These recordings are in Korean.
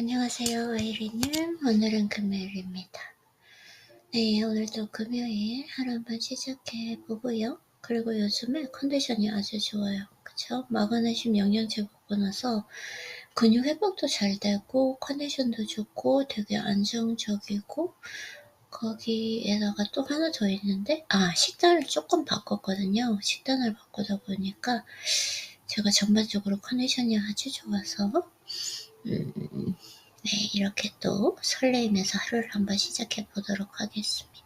안녕하세요, 아이리님. 오늘은 금요일입니다. 네, 오늘도 금요일 하루 한번 시작해 보고요. 그리고 요즘에 컨디션이 아주 좋아요. 그쵸? 마그네슘 영양제 먹고 나서 근육 회복도 잘 되고 컨디션도 좋고 되게 안정적이고, 거기에다가 또 하나 더 있는데, 식단을 조금 바꿨거든요. 식단을 바꾸다 보니까 제가 전반적으로 컨디션이 아주 좋아서 네, 이렇게 또 설레이면서 하루를 한번 시작해 보도록 하겠습니다.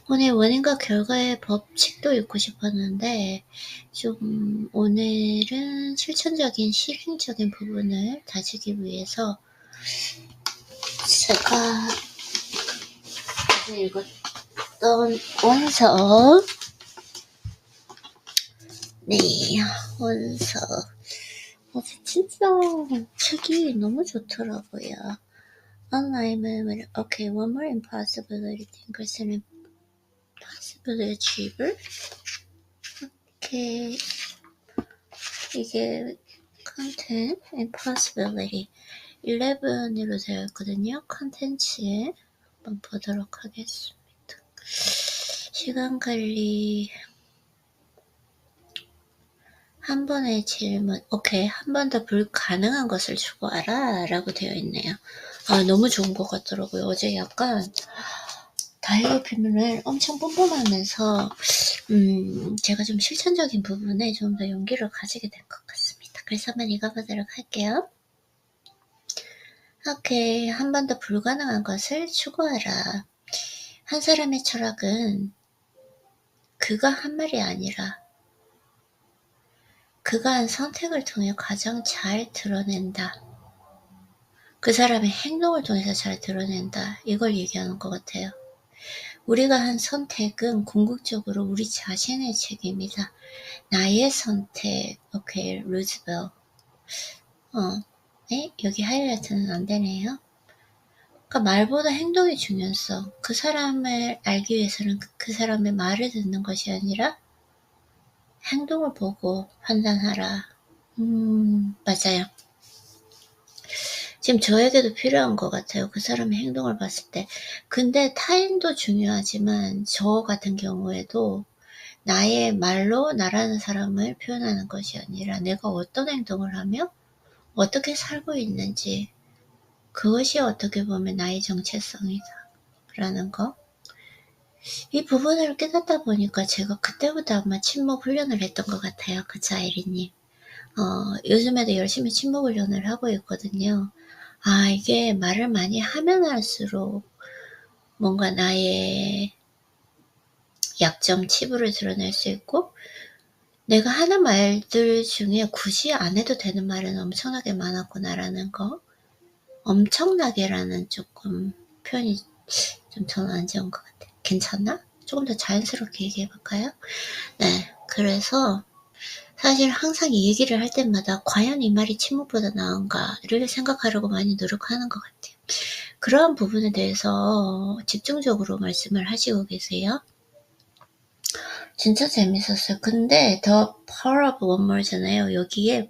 오늘 원인과 결과의 법칙도 읽고 싶었는데, 좀 오늘은 실천적인 실행적인 부분을 다지기 위해서 제가 어제 읽었던 원서, 네, 원서. 진짜 책이 너무 좋더라고요. Alignment, okay, one more impossibility equals an impossibility achiever. Okay, 이게 content, impossibility 11으로 되어 있거든요. 컨텐츠에 한번 보도록 하겠습니다. 시간 관리, 한 번의 질문, 오케이, 한 번 더 불가능한 것을 추구하라 라고 되어 있네요. 너무 좋은 것 같더라고요. 어제 약간 다이어트를 엄청 뿜뿜하면서 제가 좀 실천적인 부분에 좀 더 용기를 가지게 된 것 같습니다. 그래서 한번 읽어보도록 할게요. 오케이, 한 번 더 불가능한 것을 추구하라. 한 사람의 철학은 그가 한 말이 아니라 그가 한 선택을 통해 가장 잘 드러낸다. 그 사람의 행동을 통해서 잘 드러낸다. 이걸 얘기하는 것 같아요. 우리가 한 선택은 궁극적으로 우리 자신의 책임이다. 나의 선택. 오케이, 루즈벨. 네? 여기 하이라이트는 안 되네요. 그러니까 말보다 행동이 중요했어. 그 사람을 알기 위해서는 그 사람의 말을 듣는 것이 아니라 행동을 보고 판단하라. 맞아요. 지금 저에게도 필요한 것 같아요. 그 사람의 행동을 봤을 때. 근데 타인도 중요하지만 저 같은 경우에도 나의 말로 나라는 사람을 표현하는 것이 아니라 내가 어떤 행동을 하며 어떻게 살고 있는지, 그것이 어떻게 보면 나의 정체성이다 라는 거. 이 부분을 깨닫다 보니까 제가 그때부터 아마 침묵 훈련을 했던 것 같아요. 그쵸, 아이리님? 요즘에도 열심히 침묵 훈련을 하고 있거든요. 이게 말을 많이 하면 할수록 뭔가 나의 약점, 치부를 드러낼 수 있고, 내가 하는 말들 중에 굳이 안 해도 되는 말은 엄청나게 많았구나라는 거. 엄청나게라는 조금 표현이 좀 저는 안 좋은 것 같아요. 괜찮나? 조금 더 자연스럽게 얘기해볼까요? 네, 그래서 사실 항상 이 얘기를 할 때마다 과연 이 말이 침묵보다 나은가를 생각하려고 많이 노력하는 것 같아요. 그러한 부분에 대해서 집중적으로 말씀을 하시고 계세요. 진짜 재밌었어요. 근데 The Power of One More잖아요. 여기에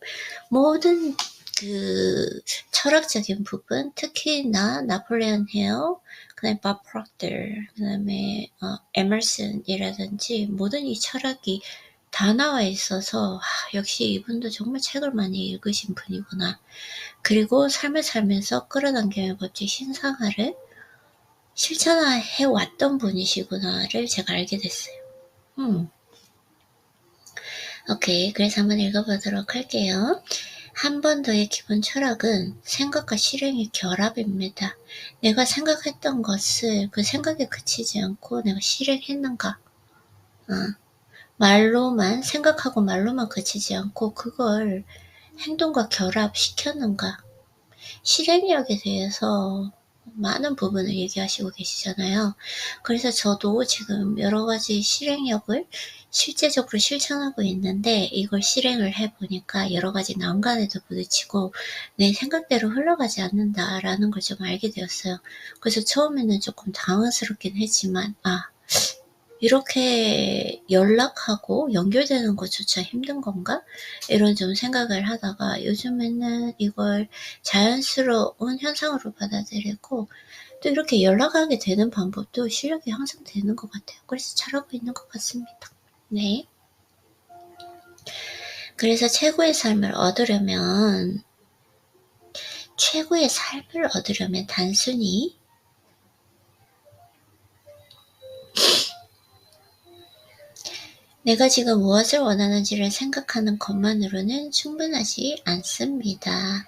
모든 그 철학적인 부분, 특히나 나폴레온 힐, 그다음에 밥 프록터, 그다음에 에머슨이라든지 모든 이 철학이 다 나와 있어서 역시 이분도 정말 책을 많이 읽으신 분이구나. 그리고 삶을 살면서 끌어당김의 법칙 신상화를 실천해 왔던 분이시구나를 제가 알게 됐어요. 오케이, 그래서 한번 읽어보도록 할게요. 한 번 더의 기본 철학은 생각과 실행의 결합입니다. 내가 생각했던 것을 그 생각에 그치지 않고 내가 실행했는가? 말로만, 생각하고 말로만 그치지 않고 그걸 행동과 결합시켰는가? 실행력에 대해서 많은 부분을 얘기하시고 계시잖아요. 그래서 저도 지금 여러 가지 실행력을 실제적으로 실천하고 있는데 이걸 실행을 해보니까 여러 가지 난관에도 부딪히고 내 생각대로 흘러가지 않는다라는 걸 좀 알게 되었어요. 그래서 처음에는 조금 당황스럽긴 했지만 이렇게 연락하고 연결되는 것조차 힘든 건가? 이런 좀 생각을 하다가 요즘에는 이걸 자연스러운 현상으로 받아들이고 또 이렇게 연락하게 되는 방법도 실력이 항상 되는 것 같아요. 그래서 잘하고 있는 것 같습니다. 네. 그래서 최고의 삶을 얻으려면 단순히 내가 지금 무엇을 원하는지를 생각하는 것만으로는 충분하지 않습니다.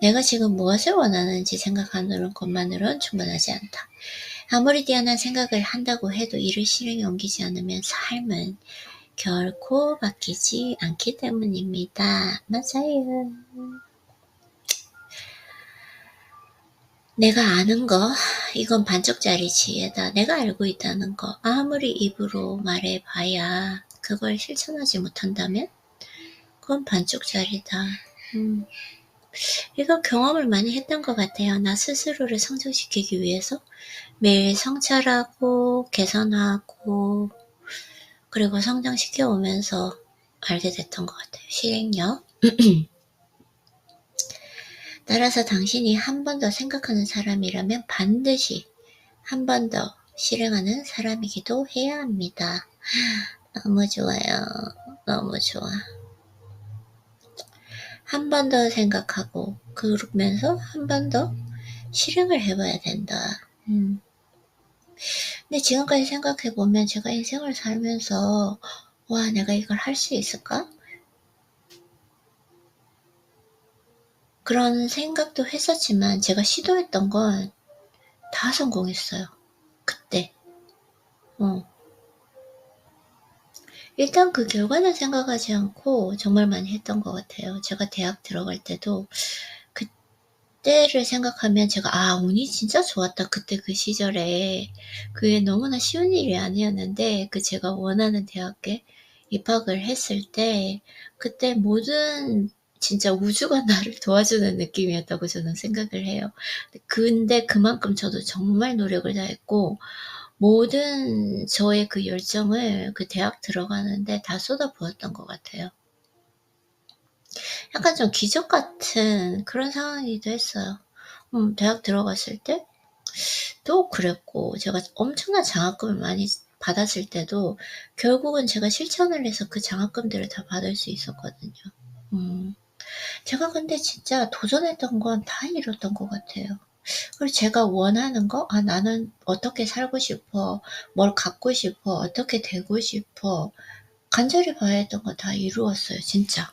내가 지금 무엇을 원하는지 생각하는 것만으로는 충분하지 않다. 아무리 뛰어난 생각을 한다고 해도 이를 실행에 옮기지 않으면 삶은 결코 바뀌지 않기 때문입니다. 맞아요. 내가 아는 거, 이건 반쪽짜리 지혜다. 내가 알고 있다는 거, 아무리 입으로 말해봐야 그걸 실천하지 못한다면 그건 반쪽짜리다. 이거 경험을 많이 했던 것 같아요. 나 스스로를 성장시키기 위해서 매일 성찰하고 개선하고 그리고 성장시켜 오면서 알게 됐던 것 같아요. 실행력. 따라서 당신이 한 번 더 생각하는 사람이라면 반드시 한 번 더 실행하는 사람이기도 해야 합니다. 너무 좋아요. 너무 좋아. 한 번 더 생각하고 그러면서 한 번 더 실행을 해봐야 된다. 근데 지금까지 생각해보면 제가 인생을 살면서 와, 내가 이걸 할 수 있을까? 그런 생각도 했었지만 제가 시도했던 건 다 성공했어요. 그때. 일단 그 결과는 생각하지 않고 정말 많이 했던 것 같아요. 제가 대학 들어갈 때도 그때를 생각하면 제가 운이 진짜 좋았다. 그때 그 시절에 그게 너무나 쉬운 일이 아니었는데 그 제가 원하는 대학에 입학을 했을 때 그때 모든 진짜 우주가 나를 도와주는 느낌이었다고 저는 생각을 해요. 근데 그만큼 저도 정말 노력을 다했고 모든 저의 그 열정을 그 대학 들어가는데 다 쏟아부었던 것 같아요. 약간 좀 기적 같은 그런 상황이기도 했어요. 대학 들어갔을 때도 그랬고 제가 엄청난 장학금을 많이 받았을 때도 결국은 제가 실천을 해서 그 장학금들을 다 받을 수 있었거든요. 제가 근데 진짜 도전했던 건 다 이뤘던 것 같아요. 그리고 제가 원하는 거, 나는 어떻게 살고 싶어, 뭘 갖고 싶어, 어떻게 되고 싶어, 간절히 바라 했던 거 다 이루었어요, 진짜.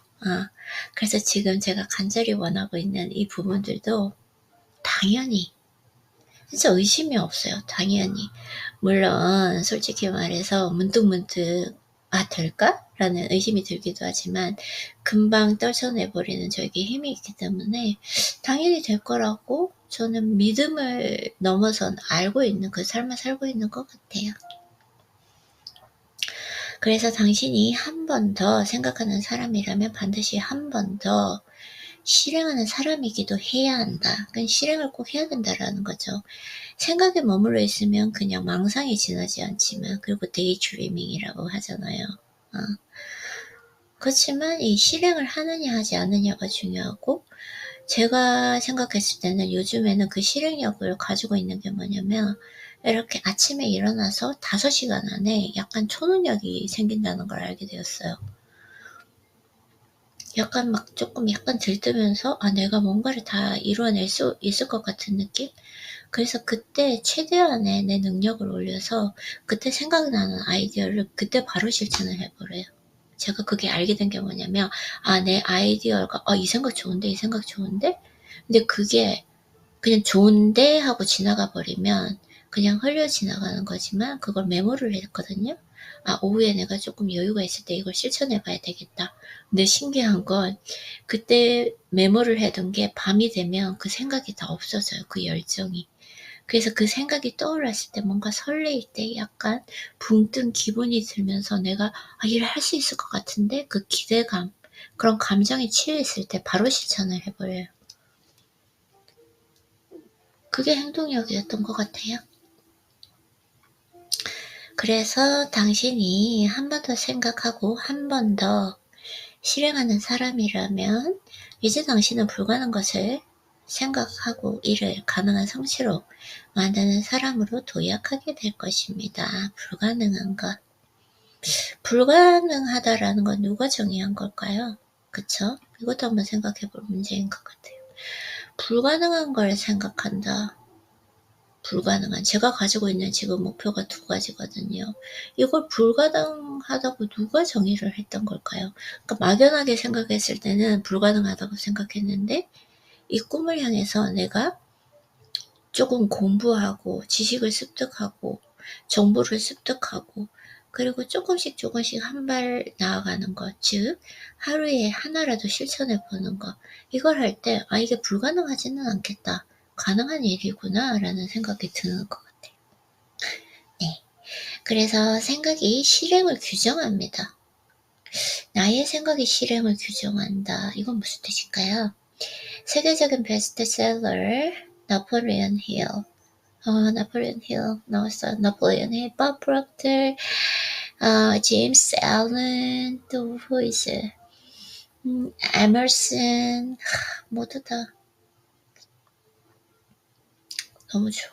그래서 지금 제가 간절히 원하고 있는 이 부분들도 당연히, 진짜 의심이 없어요, 당연히. 물론, 솔직히 말해서 문득문득, 될까? 라는 의심이 들기도 하지만, 금방 떨쳐내버리는 저에게 힘이 있기 때문에, 당연히 될 거라고 저는 믿음을 넘어선 알고 있는 그 삶을 살고 있는 것 같아요. 그래서 당신이 한 번 더 생각하는 사람이라면 반드시 한 번 더 실행하는 사람이기도 해야 한다. 그건 실행을 꼭 해야 된다라는 거죠. 생각에 머물러 있으면 그냥 망상이 지나지 않지만, 그리고 데이드리밍이라고 하잖아요. 그렇지만 이 실행을 하느냐 하지 않느냐가 중요하고, 제가 생각했을 때는 요즘에는 그 실행력을 가지고 있는 게 뭐냐면 이렇게 아침에 일어나서 5시간 안에 약간 초능력이 생긴다는 걸 알게 되었어요. 약간 막 조금 약간 들뜨면서 내가 뭔가를 다 이루어낼 수 있을 것 같은 느낌? 그래서 그때 최대한의 내 능력을 올려서 그때 생각나는 아이디어를 그때 바로 실천을 해버려요. 제가 그게 알게 된 게 뭐냐면 내 아이디어가 이 생각 좋은데 이 생각 좋은데 근데 그게 그냥 좋은데 하고 지나가 버리면 그냥 흘려 지나가는 거지만 그걸 메모를 했거든요. 오후에 내가 조금 여유가 있을 때 이걸 실천해 봐야 되겠다. 근데 신기한 건 그때 메모를 해둔 게 밤이 되면 그 생각이 다 없어져요. 그 열정이. 그래서 그 생각이 떠올랐을 때 뭔가 설레일 때 약간 붕 뜬 기분이 들면서 내가 일을 할 수 있을 것 같은데 그 기대감, 그런 감정에 취해 있을 때 바로 실천을 해버려요. 그게 행동력이었던 것 같아요. 그래서 당신이 한 번 더 생각하고 한 번 더 실행하는 사람이라면 이제 당신은 불가능한 것을 생각하고 이를 가능한 성취로 만드는 사람으로 도약하게 될 것입니다. 불가능한 것. 불가능하다라는 건 누가 정의한 걸까요? 그쵸? 이것도 한번 생각해 볼 문제인 것 같아요. 불가능한 걸 생각한다. 불가능한. 제가 가지고 있는 지금 목표가 두 가지거든요. 이걸 불가능하다고 누가 정의를 했던 걸까요? 그러니까 막연하게 생각했을 때는 불가능하다고 생각했는데 이 꿈을 향해서 내가 조금 공부하고 지식을 습득하고 정보를 습득하고 그리고 조금씩 한 발 나아가는 것, 즉 하루에 하나라도 실천해 보는 것, 이걸 할 때 이게 불가능하지는 않겠다, 가능한 일이구나 라는 생각이 드는 것 같아요. 네, 그래서 생각이 실행을 규정합니다. 나의 생각이 실행을 규정한다. 이건 무슨 뜻일까요? 세계적인 베스트셀러 나폴리언 힐, 나폴리언 힐 나왔어요. 나폴리언 힐, 밥 프록터, 제임스 앨런, 또 후이즈, 에머슨, 모두 다 너무 좋아.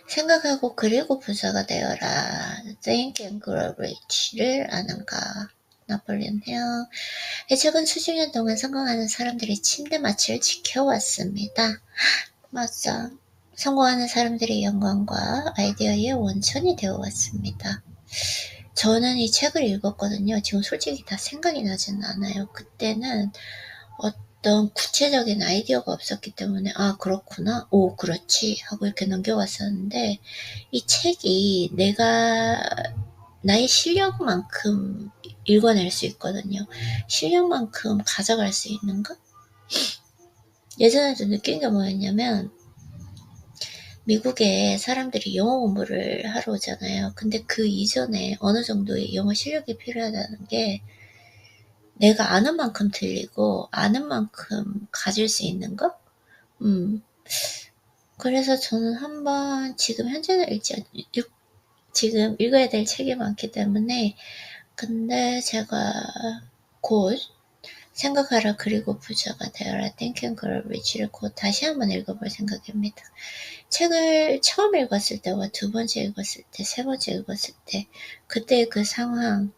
생각하고 그리고 부자가 되어라. Think and grow rich를 아는가? 나폴리언 힐. 최근 수십 년 동안 성공하는 사람들이 침대마취를 지켜왔습니다. 맞아. 성공하는 사람들의 영광과 아이디어의 원천이 되어왔습니다. 저는 이 책을 읽었거든요. 지금 솔직히 다 생각이 나지는 않아요. 그때는 어떤 구체적인 아이디어가 없었기 때문에 그렇구나, 오 그렇지 하고 이렇게 넘겨왔었는데 이 책이 내가 나의 실력만큼 읽어낼 수 있거든요. 실력만큼 가져갈 수 있는 것? 예전에도 느낀 게 뭐였냐면 미국에 사람들이 영어 공부를 하러 오잖아요. 근데 그 이전에 어느 정도의 영어 실력이 필요하다는 게 내가 아는 만큼 들리고 아는 만큼 가질 수 있는 것? 그래서 저는 한번 지금 현재는 지금 읽어야 될 책이 많기 때문에 근데 제가 곧 생각하라 그리고 부자가 되어라 Think and Grow Rich를 곧 다시 한번 읽어볼 생각입니다. 책을 처음 읽었을 때와 두 번째 읽었을 때, 세 번째 읽었을 때 그때의 그 상황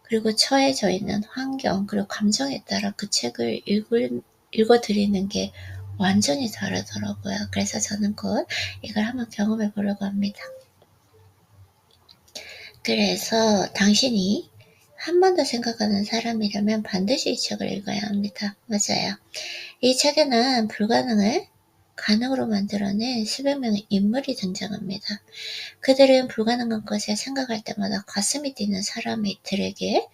그리고 처해져 있는 환경 그리고 감정에 따라 그 책을 읽어드리는 게 완전히 다르더라고요. 그래서 저는 곧 이걸 한번 경험해 보려고 합니다. 그래서 당신이 한 번 더 생각하는 사람이라면 반드시 이 책을 읽어야 합니다. 맞아요. 이 책에는 불가능을 가능으로 만들어낸 수백 명의 인물이 등장합니다. 그들은 불가능한 것을 생각할 때마다 가슴이 뛰는 사람들에게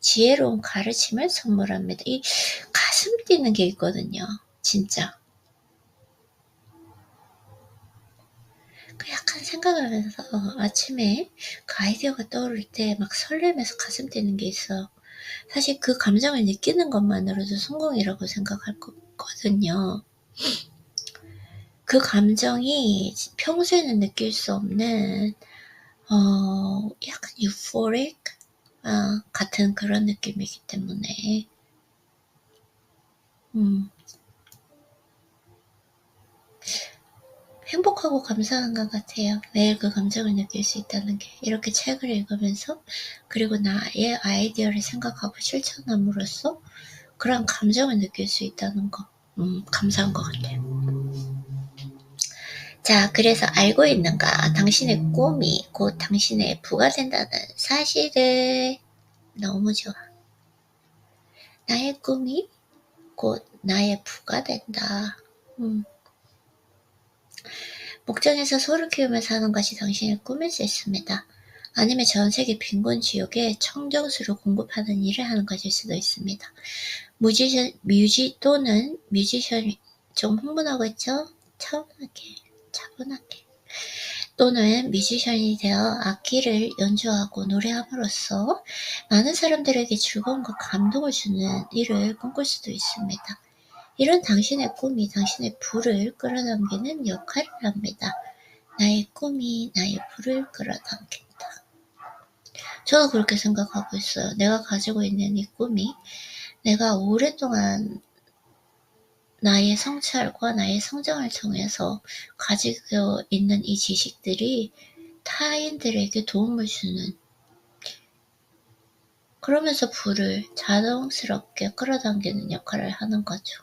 지혜로운 가르침을 선물합니다. 이 가슴 뛰는 게 있거든요. 진짜. 약간 생각하면서 아침에 그 아이디어가 떠오를 때 막 설레면서 가슴 뛰는 게 있어. 사실 그 감정을 느끼는 것만으로도 성공이라고 생각할 거거든요. 그 감정이 평소에는 느낄 수 없는 약간 유포릭 같은 그런 느낌이기 때문에 행복하고 감사한 것 같아요. 매일 그 감정을 느낄 수 있다는 게. 이렇게 책을 읽으면서 그리고 나의 아이디어를 생각하고 실천함으로써 그런 감정을 느낄 수 있다는 거. 감사한 것 같아요. 자, 그래서 알고 있는가? 당신의 꿈이 곧 당신의 부가 된다는 사실을. 너무 좋아. 나의 꿈이 곧 나의 부가 된다. 목장에서 소를 키우며 사는 것이 당신의 꿈일 수 있습니다. 아니면 전 세계 빈곤 지역에 청정수를 공급하는 일을 하는 것일 수도 있습니다. 또는 뮤지션이 좀 흥분하고 있죠? 차분하게. 또는 뮤지션이 되어 악기를 연주하고 노래함으로써 많은 사람들에게 즐거움과 감동을 주는 일을 꿈꿀 수도 있습니다. 이런 당신의 꿈이 당신의 부를 끌어당기는 역할을 합니다. 나의 꿈이 나의 불을 끌어당긴다. 저도 그렇게 생각하고 있어요. 내가 가지고 있는 이 꿈이 내가 오랫동안 나의 성찰과 나의 성장을 통해서 가지고 있는 이 지식들이 타인들에게 도움을 주는, 그러면서 불을 자동스럽게 끌어당기는 역할을 하는 거죠.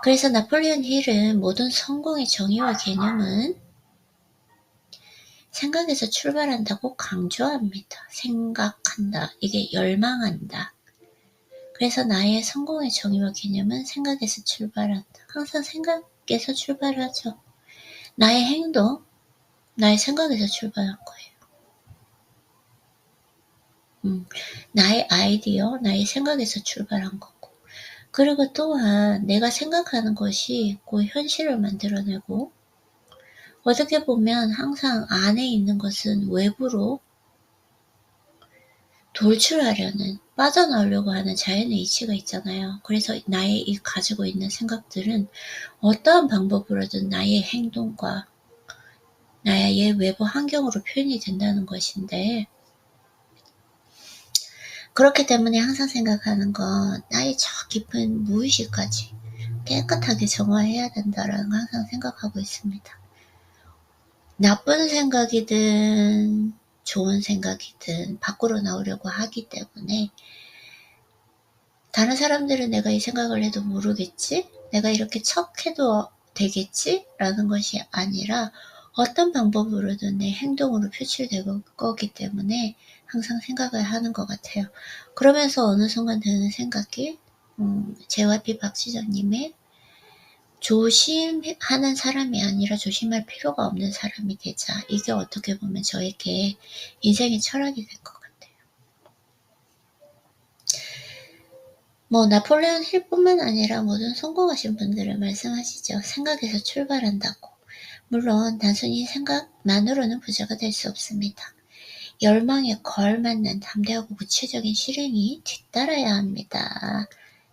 그래서 나폴레온 힐은 모든 성공의 정의와 개념은 생각에서 출발한다고 강조합니다. 생각한다. 이게 열망한다. 그래서 나의 성공의 정의와 개념은 생각에서 출발한다. 항상 생각에서 출발하죠. 나의 행동, 나의 생각에서 출발한 거예요. 나의 아이디어, 나의 생각에서 출발한 거고. 그리고 또한 내가 생각하는 것이 그 현실을 만들어내고, 어떻게 보면 항상 안에 있는 것은 외부로 돌출하려는, 빠져나오려고 하는 자연의 이치가 있잖아요. 그래서 나의 이 가지고 있는 생각들은 어떠한 방법으로든 나의 행동과 나의 외부 환경으로 표현이 된다는 것인데, 그렇기 때문에 항상 생각하는 건 나의 저 깊은 무의식까지 깨끗하게 정화해야 된다라는 걸 항상 생각하고 있습니다. 나쁜 생각이든 좋은 생각이든 밖으로 나오려고 하기 때문에 다른 사람들은 내가 이 생각을 해도 모르겠지? 내가 이렇게 척해도 되겠지? 라는 것이 아니라 어떤 방법으로든 내 행동으로 표출될 거기 때문에 항상 생각을 하는 것 같아요. 그러면서 어느 순간 드는 생각이 JYP 박지정님의 조심하는 사람이 아니라 조심할 필요가 없는 사람이 되자. 이게 어떻게 보면 저에게 인생의 철학이 될 것 같아요. 나폴레온 힐뿐만 아니라 모든 성공하신 분들은 말씀하시죠. 생각에서 출발한다고. 물론 단순히 생각만으로는 부자가 될 수 없습니다. 열망에 걸맞는 담대하고 구체적인 실행이 뒤따라야 합니다.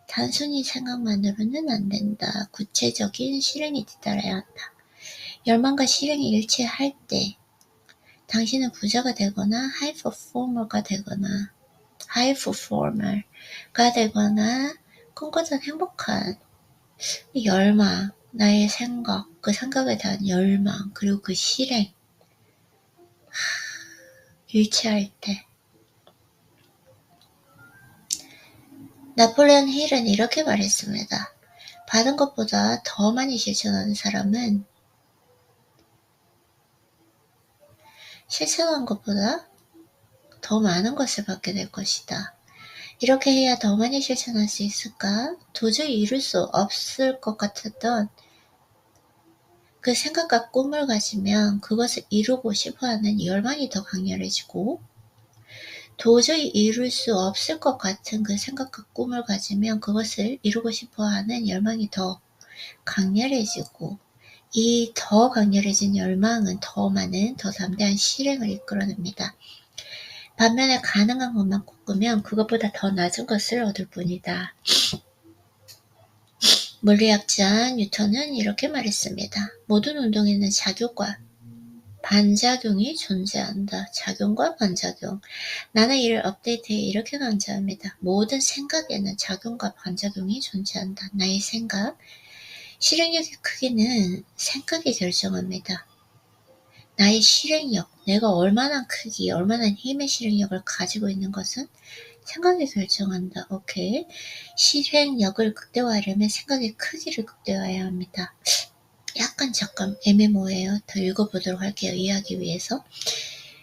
단순히 생각만으로는 안 된다. 구체적인 실행이 뒤따라야 한다. 열망과 실행이 일치할 때 당신은 부자가 되거나 하이 퍼포머가 되거나 꿈꾸던 행복한 열망, 나의 생각, 그 생각에 대한 열망, 그리고 그 실행 일치할 때 나폴레온 힐은 이렇게 말했습니다. 받은 것보다 더 많이 실천하는 사람은 실천한 것보다 더 많은 것을 받게 될 것이다. 이렇게 해야 더 많이 실천할 수 있을까? 도저히 이룰 수 없을 것 같았던 그 생각과 꿈을 가지면 그것을 이루고 싶어하는 열망이 더 강렬해지고, 도저히 이룰 수 없을 것 같은 그 생각과 꿈을 가지면 그것을 이루고 싶어하는 열망이 더 강렬해지고, 이 더 강렬해진 열망은 더 많은, 더 담대한 실행을 이끌어냅니다. 반면에 가능한 것만 꿈꾸면 그것보다 더 낮은 것을 얻을 뿐이다. 물리학자 뉴턴은 이렇게 말했습니다. 모든 운동에는 작용과 반작용이 존재한다. 작용과 반작용. 나는 이를 업데이트해 이렇게 강조합니다. 모든 생각에는 작용과 반작용이 존재한다. 나의 생각, 실행력의 크기는 생각이 결정합니다. 나의 실행력, 내가 얼마나 크기, 얼마나 힘의 실행력을 가지고 있는 것은 생각이 결정한다. 오케이. 실행력을 극대화하려면 생각의 크기를 극대화해야 합니다. 약간 잠깐 애매모호해요. 더 읽어보도록 할게요. 이해하기 위해서.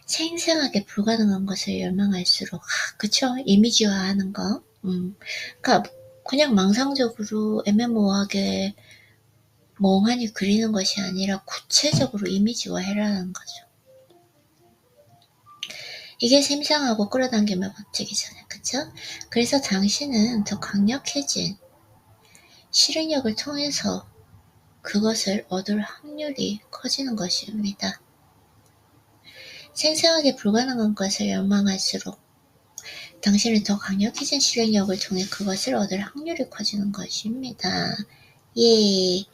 생생하게 불가능한 것을 열망할수록, 그쵸? 이미지화하는 거. 그러니까 그냥 망상적으로 애매모호하게 멍하니 그리는 것이 아니라 구체적으로 이미지화해라는 거죠. 이게 생생하고 끌어당김의 법칙이잖아요. 그쵸? 그래서 당신은 더 강력해진 실행력을 통해서 그것을 얻을 확률이 커지는 것입니다. 생생하게 불가능한 것을 열망할수록 당신은 더 강력해진 실행력을 통해 그것을 얻을 확률이 커지는 것입니다. 예.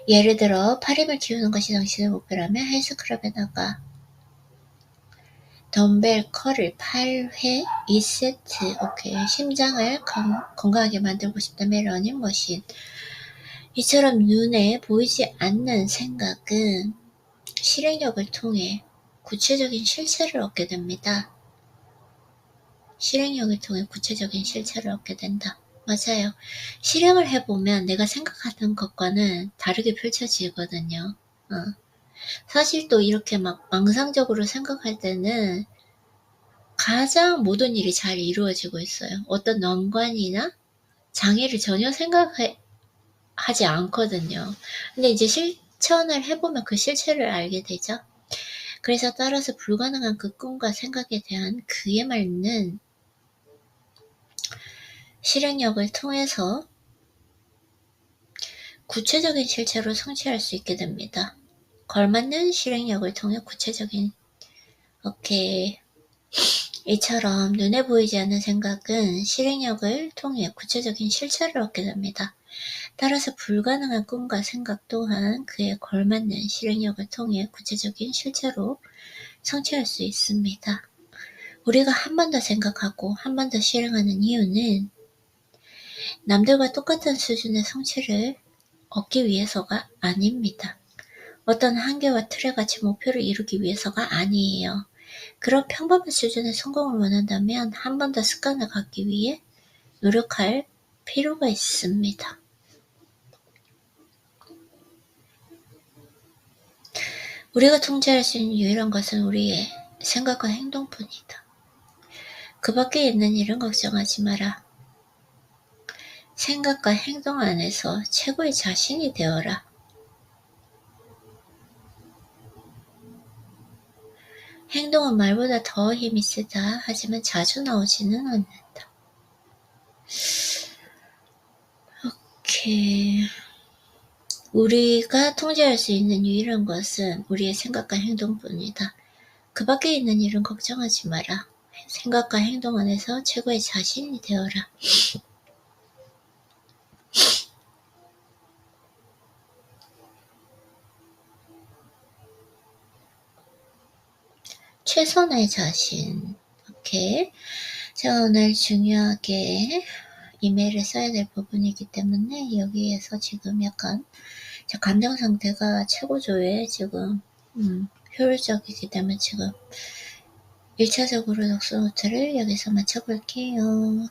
예를 들어 8힘을 키우는 것이 당신의 목표라면 헬스클럽에 나가 덤벨 컬을 8회 2세트. 오케이. 심장을 건강하게 만들고 싶다면 러닝머신. 이처럼 눈에 보이지 않는 생각은 실행력을 통해 구체적인 실체를 얻게 됩니다. 실행력을 통해 구체적인 실체를 얻게 된다. 맞아요. 실행을 해보면 내가 생각하는 것과는 다르게 펼쳐지거든요. 사실 또 이렇게 막 망상적으로 생각할 때는 가장 모든 일이 잘 이루어지고 있어요. 어떤 난관이나 장애를 전혀 생각하지 않거든요. 근데 이제 실천을 해보면 그 실체를 알게 되죠. 그래서 따라서 불가능한 그 꿈과 생각에 대한 그에 맞는 실행력을 통해서 구체적인 실체로 성취할 수 있게 됩니다. 걸맞는 실행력을 통해 구체적인 오케이. 이처럼 눈에 보이지 않는 생각은 실행력을 통해 구체적인 실체를 얻게 됩니다. 따라서 불가능한 꿈과 생각 또한 그에 걸맞는 실행력을 통해 구체적인 실체로 성취할 수 있습니다. 우리가 한 번 더 생각하고 한 번 더 실행하는 이유는 남들과 똑같은 수준의 성취를 얻기 위해서가 아닙니다. 어떤 한계와 틀에 갇힌 목표를 이루기 위해서가 아니에요. 그런 평범한 수준의 성공을 원한다면 한 번 더 습관을 갖기 위해 노력할 필요가 있습니다. 우리가 통제할 수 있는 유일한 것은 우리의 생각과 행동뿐이다. 그 밖에 있는 일은 걱정하지 마라. 생각과 행동 안에서 최고의 자신이 되어라. 행동은 말보다 더 힘이 세다. 하지만 자주 나오지는 않는다. 오케이. 우리가 통제할 수 있는 유일한 것은 우리의 생각과 행동뿐이다. 그 밖에 있는 일은 걱정하지 마라. 생각과 행동 안에서 최고의 자신이 되어라. 최선의 자신. 오케이. 자, 오늘 중요하게 이메일을 써야 될 부분이기 때문에 여기에서 지금 약간 제 감정 상태가 최고조에 지금 효율적이기 때문에 지금 1차적으로 독서 노트를 여기서 마쳐볼게요.